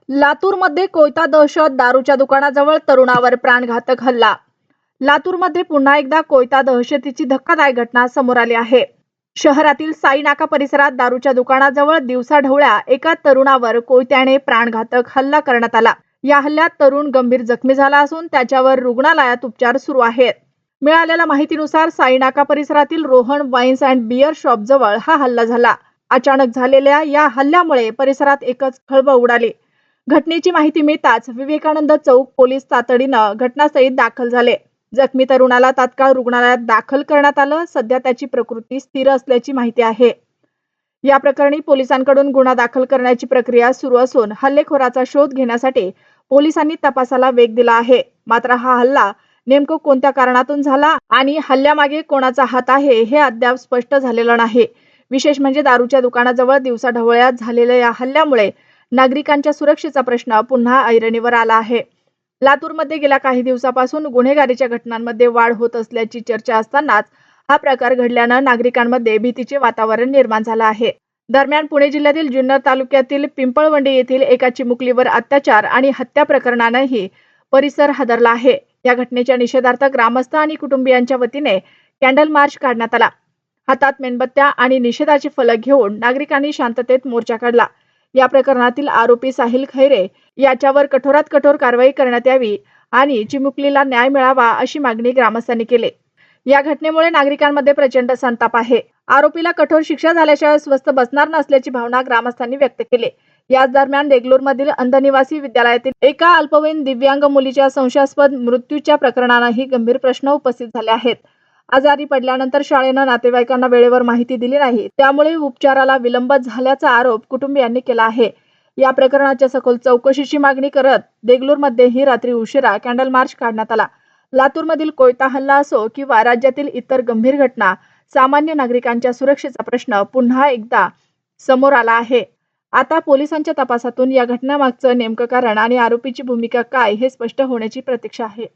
लातूरमध्ये कोयता दहशत, दारूच्या दुकानाजवळ तरुणावर प्राणघातक हल्ला. लातूरमध्ये पुन्हा एकदा कोयता दहशतीची धक्कादायक घटना समोर आली आहे. शहरातील साई नाका परिसरात दारूच्या दुकानाजवळ दिवसाढवळ्या एका तरुणावर कोयत्याने प्राणघातक हल्ला करण्यात आला. या हल्ल्यात तरुण गंभीर जखमी झाला असून त्याच्यावर रुग्णालयात उपचार सुरू आहेत. मिळालेल्या माहितीनुसार साई नाका परिसरातील Rohan wines and beer shop जवळ हा हल्ला झाला. अचानक झालेल्या या हल्ल्यामुळे परिसरात एकच खळबळ उडाली. घटनेची माहिती मिळताच विवेकानंद चौक पोलीस तातडीनं घटनास्थळी दाखल झाले. जखमी तरुणाला तात्काळ रुग्णालयात दाखल करण्यात आलं. सध्या त्याची प्रकृती स्थिर असल्याची माहिती आहे. या प्रकरणी पोलिसांकडून गुन्हा दाखल करण्याची प्रक्रिया सुरू असून हल्लेखोराचा शोध घेण्यासाठी पोलिसांनी तपासाला वेग दिला आहे. मात्र हा हल्ला नेमकं कोणत्या कारणातून झाला आणि हल्ल्यामागे कोणाचा हात आहे हे अद्याप स्पष्ट झालेलं नाही. विशेष म्हणजे दारूच्या दुकानाजवळ दिवसाढवळ्या झालेल्या या हल्ल्यामुळे नागरिकांच्या सुरक्षेचा प्रश्न पुन्हा ऐरणीवर आला आहे. लातूरमध्ये गेल्या काही दिवसापासून गुन्हेगारीच्या घटनांमध्ये वाढ होत असल्याची चर्चा असतानाच हा प्रकार घडल्यानं नागरिकांमध्ये भीतीचे वातावरण निर्माण झालं आहे. दरम्यान पुणे जिल्ह्यातील जुन्नर तालुक्यातील पिंपळवंडी येथील एका चिमुकलीवर अत्याचार आणि हत्या प्रकरणानेही परिसर हादरला आहे. या घटनेच्या निषेधार्थ ग्रामस्थ आणि कुटुंबियांच्या वतीने कॅन्डल मार्च काढण्यात आला. हातात मेणबत्त्या आणि निषेधाचे फलक घेऊन नागरिकांनी शांततेत मोर्चा काढला. या प्रकरणातील आरोपी साहिल खैरे याच्यावर कठोरात कठोर कारवाई करण्यात यावी आणि चिमुकलीला न्याय मिळावा अशी मागणी ग्रामस्थांनी केली. या घटनेमुळे नागरिकांमध्ये प्रचंड संताप आहे. आरोपीला कठोर शिक्षा झाल्याशिवाय स्वस्थ बसणार नसल्याची भावना ग्रामस्थांनी व्यक्त केली. याच दरम्यान देगलूरमधील अंधनिवासी विद्यालयातील एका अल्पवयीन दिव्यांग मुलीच्या संशयास्पद मृत्यूच्या प्रकरणानेही गंभीर प्रश्न उपस्थित झाले आहेत. आजारी पडल्यानंतर शाळेनं नातेवाईकांना वेळेवर माहिती दिली नाही, त्यामुळे उपचाराला विलंब झाल्याचा आरोप कुटुंबियांनी केला आहे. या प्रकरणाच्या सखोल चौकशीची मागणी करत देगलूरमध्येही रात्री उशिरा कॅन्डल मार्च काढण्यात आला. लातूरमधील कोयता हल्ला असो किंवा राज्यातील इतर गंभीर घटना, सामान्य नागरिकांच्या सुरक्षेचा प्रश्न पुन्हा एकदा समोर आला आहे. आता पोलिसांच्या तपासातून या घटनेमागचं नेमकं कारण आणि आरोपीची भूमिका काय हे स्पष्ट होण्याची प्रतीक्षा आहे.